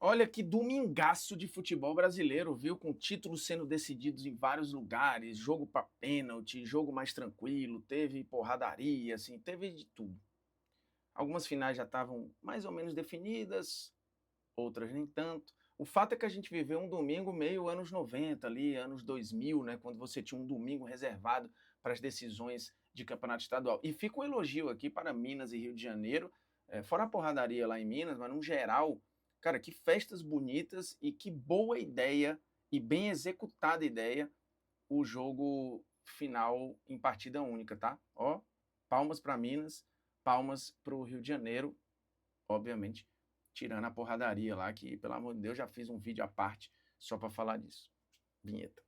Olha que domingaço de futebol brasileiro, viu? Com títulos sendo decididos em vários lugares, jogo para pênalti, jogo mais tranquilo, teve porradaria, assim, teve de tudo. Algumas finais já estavam mais ou menos definidas, outras nem tanto. O fato é que a gente viveu um domingo meio anos 90 ali, anos 2000, né, quando você tinha um domingo reservado para as decisões de campeonato estadual. E fica um elogio aqui para Minas e Rio de Janeiro, fora a porradaria lá em Minas, mas no geral, cara, que festas bonitas e que boa ideia e bem executada ideia o jogo final em partida única, tá? Ó, palmas para Minas, palmas para o Rio de Janeiro, obviamente, tirando a porradaria lá, que, pelo amor de Deus, já fiz um vídeo à parte só para falar disso. Vinheta.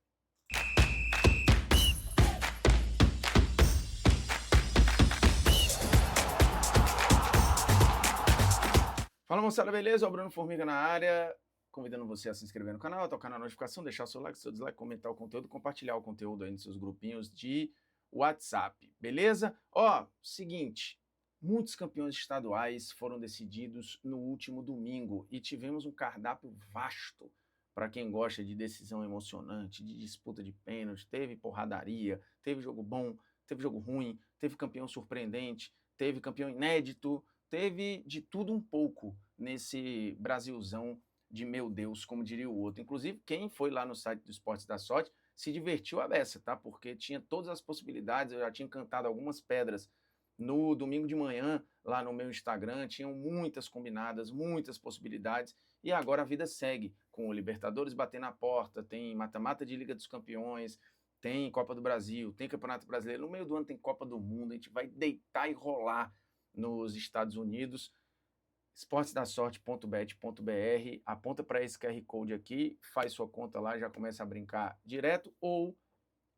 Fala, moçada, beleza? O Bruno Formiga na área, convidando você a se inscrever no canal, tocar na notificação, deixar o seu like, seu dislike, comentar o conteúdo, compartilhar o conteúdo aí nos seus grupinhos de WhatsApp, beleza? Ó, seguinte, muitos campeões estaduais foram decididos no último domingo e tivemos um cardápio vasto para quem gosta de decisão emocionante, de disputa de pênalti, teve porradaria, teve jogo bom, teve jogo ruim, teve campeão surpreendente, teve campeão inédito, teve de tudo um pouco nesse Brasilzão de meu Deus, como diria o outro. Inclusive, quem foi lá no site do Esportes da Sorte se divertiu a beça, tá? Porque tinha todas as possibilidades, eu já tinha cantado algumas pedras no domingo de manhã, lá no meu Instagram, tinham muitas combinadas, muitas possibilidades, e agora a vida segue, com o Libertadores batendo na porta, tem mata-mata de Liga dos Campeões, tem Copa do Brasil, tem Campeonato Brasileiro, no meio do ano tem Copa do Mundo, a gente vai deitar e rolar nos Estados Unidos. esportesdasorte.bet.br, aponta para esse QR Code aqui, faz sua conta lá, já começa a brincar direto, ou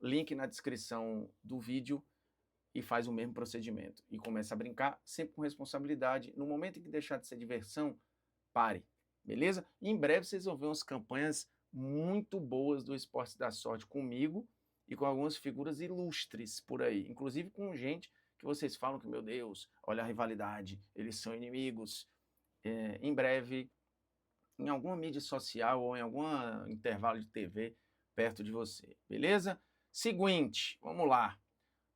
link na descrição do vídeo e faz o mesmo procedimento. E começa a brincar, sempre com responsabilidade. No momento em que deixar de ser diversão, pare, beleza? E em breve vocês vão ver umas campanhas muito boas do Esportes da Sorte comigo e com algumas figuras ilustres por aí, inclusive com gente que vocês falam que, meu Deus, olha a rivalidade, eles são inimigos. Em breve, em alguma mídia social ou em algum intervalo de TV perto de você, beleza? Seguinte, vamos lá.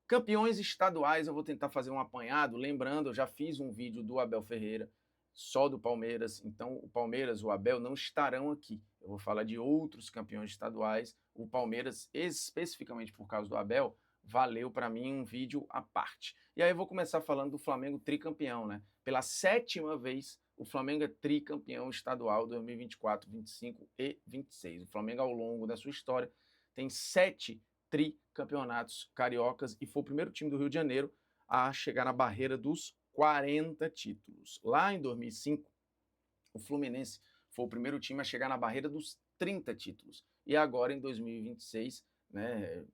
Campeões estaduais, eu vou tentar fazer um apanhado, lembrando, eu já fiz um vídeo do Abel Ferreira, só do Palmeiras, então o Palmeiras e o Abel não estarão aqui. Eu vou falar de outros campeões estaduais. O Palmeiras, especificamente por causa do Abel, valeu para mim um vídeo à parte. E aí eu vou começar falando do Flamengo tricampeão, né? Pela 7ª vez, o Flamengo é tricampeão estadual 2024, 25 e 26. O Flamengo, ao longo da sua história, tem 7 tricampeonatos cariocas e foi o primeiro time do Rio de Janeiro a chegar na barreira dos 40 títulos. Lá em 2005, o Fluminense foi o primeiro time a chegar na barreira dos 30 títulos. E agora, em 2026, né,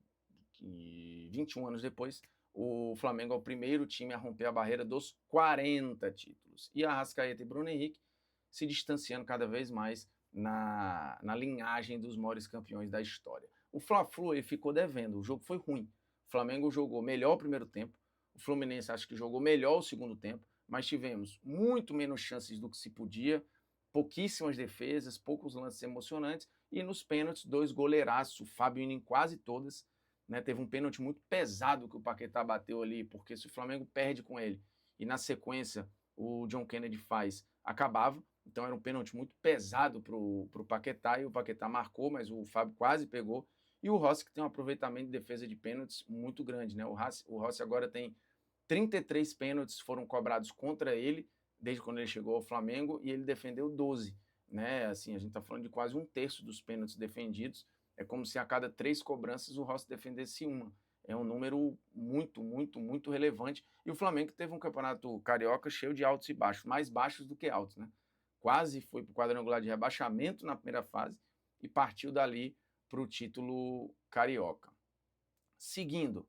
21 anos depois, o Flamengo é o primeiro time a romper a barreira dos 40 títulos. E a Arrascaeta e Bruno Henrique se distanciando cada vez mais na linhagem dos maiores campeões da história. O Fla-Flu ele ficou devendo, o jogo foi ruim. O Flamengo jogou melhor o primeiro tempo, o Fluminense acho que jogou melhor o segundo tempo, mas tivemos muito menos chances do que se podia, pouquíssimas defesas, poucos lances emocionantes, e nos pênaltis, 2 goleiraços, o Fábio indo em quase todas, né? Teve um pênalti muito pesado que o Paquetá bateu ali, porque se o Flamengo perde com ele, e na sequência o John Kennedy faz, acabava, então era um pênalti muito pesado para o Paquetá, e o Paquetá marcou, mas o Fábio quase pegou. E o Rossi, que tem um aproveitamento de defesa de pênaltis muito grande, né? O Rossi agora tem 33 pênaltis foram cobrados contra ele, desde quando ele chegou ao Flamengo, e ele defendeu 12. Né? Assim, a gente está falando de quase 1/3 dos pênaltis defendidos. É como se a cada 3 cobranças o Rossi defendesse uma. É um número muito, muito, muito relevante. E o Flamengo teve um campeonato carioca cheio de altos e baixos, mais baixos do que altos, né? Quase foi para o quadrangular de rebaixamento na primeira fase e partiu dali para o título carioca. Seguindo,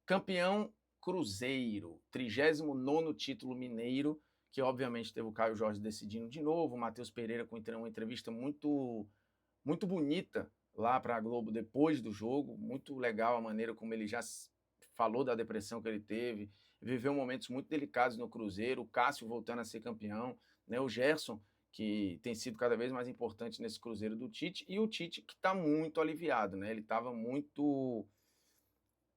campeão Cruzeiro, 39º título mineiro, que obviamente teve o Caio Jorge decidindo de novo, o Matheus Pereira com uma entrevista muito, muito bonita lá para a Globo depois do jogo, muito legal a maneira como ele já falou da depressão que ele teve, viveu momentos muito delicados no Cruzeiro, o Cássio voltando a ser campeão, né, o Gerson, que tem sido cada vez mais importante nesse Cruzeiro do Tite, e o Tite que está muito aliviado, né? Ele estava muito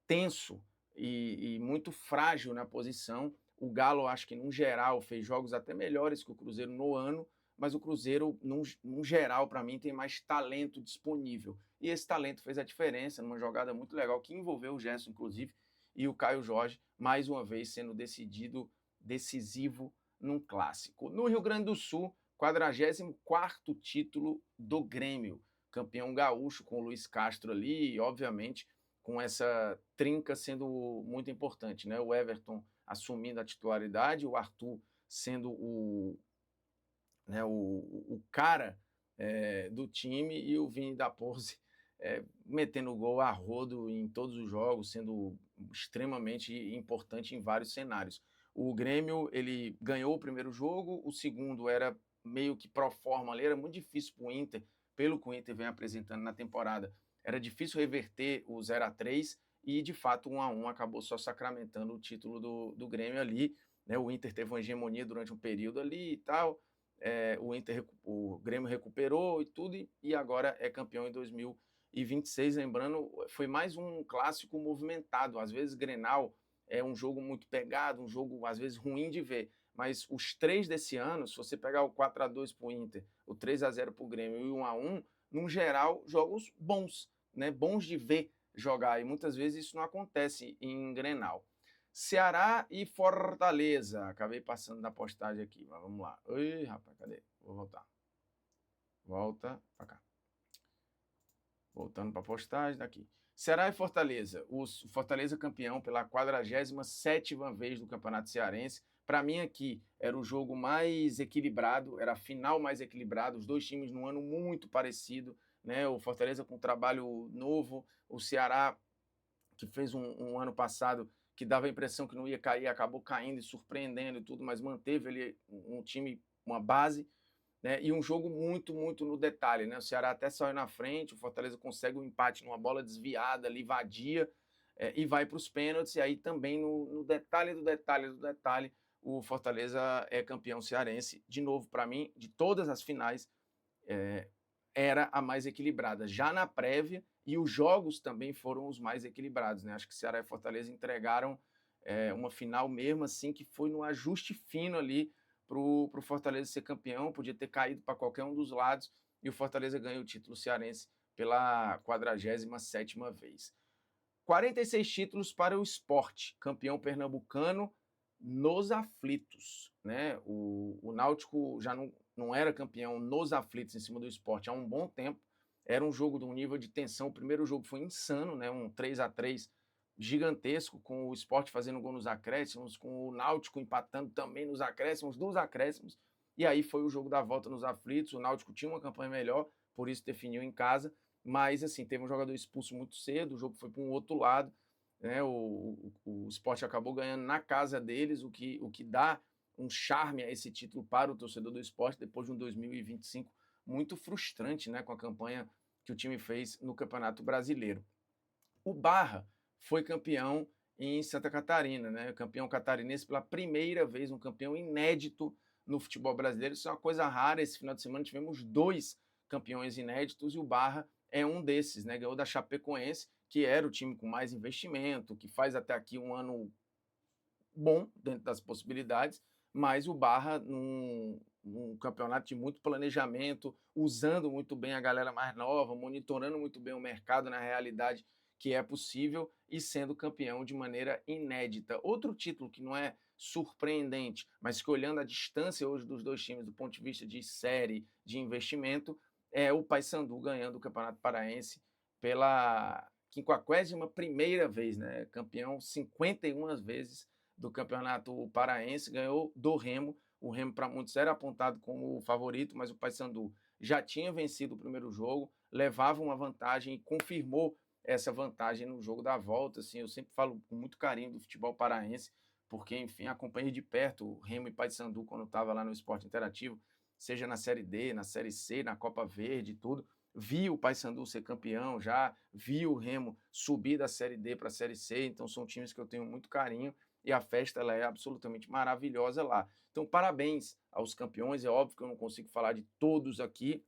tenso e muito frágil na posição. O Galo, acho que, num geral, fez jogos até melhores que o Cruzeiro no ano, mas o Cruzeiro, num geral, para mim, tem mais talento disponível. E esse talento fez a diferença numa jogada muito legal, que envolveu o Gerson, inclusive, e o Caio Jorge, mais uma vez sendo decisivo num clássico. No Rio Grande do Sul, 44º título do Grêmio. Campeão gaúcho com o Luiz Castro ali, e, obviamente, com essa trinca sendo muito importante, né? O Everton assumindo a titularidade, o Arthur sendo o cara do time, e o Vini da Porze metendo gol a rodo em todos os jogos, sendo extremamente importante em vários cenários. O Grêmio, ele ganhou o primeiro jogo, o segundo era meio que pro forma ali, era muito difícil para o Inter, pelo que o Inter vem apresentando na temporada, era difícil reverter o 0-3, e de fato 1-1 acabou só sacramentando o título do Grêmio ali, né? O Inter teve uma hegemonia durante um período ali e tal, o Grêmio recuperou e tudo, e agora é campeão em 2026. Lembrando, foi mais um clássico movimentado. Às vezes Grenal é um jogo muito pegado, um jogo às vezes ruim de ver, mas os três desse ano, se você pegar o 4-2 para o Inter, o 3-0 para o Grêmio e o 1-1, num geral, jogos bons, né? Bons de ver jogar, e muitas vezes isso não acontece em Grenal. Ceará e Fortaleza. Acabei passando da postagem aqui, mas vamos lá. Ui, rapaz, cadê? Vou voltar. Volta pra cá. Voltando para a postagem, daqui. Ceará e Fortaleza. O Fortaleza campeão pela 47ª vez do Campeonato Cearense. Para mim aqui era o jogo mais equilibrado, era a final mais equilibrada, os dois times num ano muito parecido, né? O Fortaleza com um trabalho novo, o Ceará que fez um ano passado que dava a impressão que não ia cair, acabou caindo e surpreendendo e tudo, mas manteve ali um time, uma base, né? E um jogo muito, muito no detalhe, né? O Ceará até saiu na frente, o Fortaleza consegue um empate numa bola desviada ali, vadia, e vai para os pênaltis, e aí também no detalhe do detalhe do detalhe, o Fortaleza é campeão cearense. De novo, para mim, de todas as finais, era a mais equilibrada. Já na prévia, e os jogos também foram os mais equilibrados, né? Acho que Ceará e Fortaleza entregaram uma final mesmo assim, que foi no ajuste fino ali para o Fortaleza ser campeão, podia ter caído para qualquer um dos lados, e o Fortaleza ganha o título cearense pela 47ª vez. 46 títulos para o Sport, campeão pernambucano nos aflitos, né? O Náutico já não era campeão nos aflitos em cima do Sport há um bom tempo. Era um jogo de um nível de tensão. O primeiro jogo foi insano, né? Um 3-3 gigantesco, com o Sport fazendo gol nos acréscimos, com o Náutico empatando também nos acréscimos, dos acréscimos. E aí foi o jogo da volta nos aflitos. O Náutico tinha uma campanha melhor, por isso definiu em casa. Mas, assim, teve um jogador expulso muito cedo, o jogo foi para um outro lado, né? O Sport acabou ganhando na casa deles, o que dá um charme a esse título para o torcedor do Sport, depois de um 2025 muito frustrante, né? Com a campanha que o time fez no Campeonato Brasileiro. O Barra foi campeão em Santa Catarina, né? Campeão catarinense pela primeira vez, um campeão inédito no futebol brasileiro. Isso é uma coisa rara. Esse final de semana tivemos 2 campeões inéditos e o Barra é um desses, né? Ganhou da Chapecoense, que era o time com mais investimento, que faz até aqui um ano bom dentro das possibilidades, mas o Barra num campeonato de muito planejamento, usando muito bem a galera mais nova, monitorando muito bem o mercado na realidade que é possível, e sendo campeão de maneira inédita. Outro título que não é surpreendente, mas que, olhando a distância hoje dos dois times do ponto de vista de série, de investimento, é o Paysandu ganhando o Campeonato Paraense pela 51ª vez, né? Campeão 51 vezes do Campeonato Paraense, ganhou do Remo. O Remo, para muitos, era apontado como o favorito, mas o Paysandu já tinha vencido o primeiro jogo, levava uma vantagem e confirmou essa vantagem no jogo da volta. Assim, eu sempre falo com muito carinho do futebol paraense, porque, enfim, acompanhei de perto o Remo e Paysandu quando estava lá no Esporte Interativo, seja na Série D, na Série C, na Copa Verde e tudo. Vi o Paysandu ser campeão já, vi o Remo subir da Série D para a Série C, então são times que eu tenho muito carinho, e a festa ela é absolutamente maravilhosa lá. Então, parabéns aos campeões. É óbvio que eu não consigo falar de todos aqui,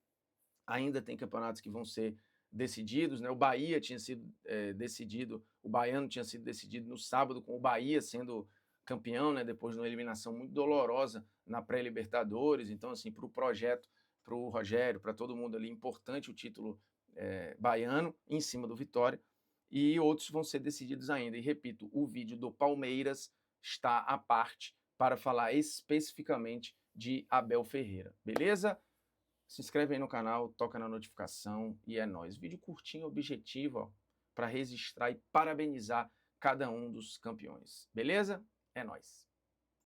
ainda tem campeonatos que vão ser decididos, né? O Bahia tinha sido decidido, o Baiano tinha sido decidido no sábado, com o Bahia sendo campeão, né? Depois de uma eliminação muito dolorosa na pré-Libertadores. Então, assim, para o projeto, para o Rogério, para todo mundo ali, importante o título baiano em cima do Vitória. E outros vão ser decididos ainda. E repito, o vídeo do Palmeiras está à parte para falar especificamente de Abel Ferreira, beleza? Se inscreve aí no canal, toca na notificação e é nóis. Vídeo curtinho, objetivo, para registrar e parabenizar cada um dos campeões. Beleza? É nóis.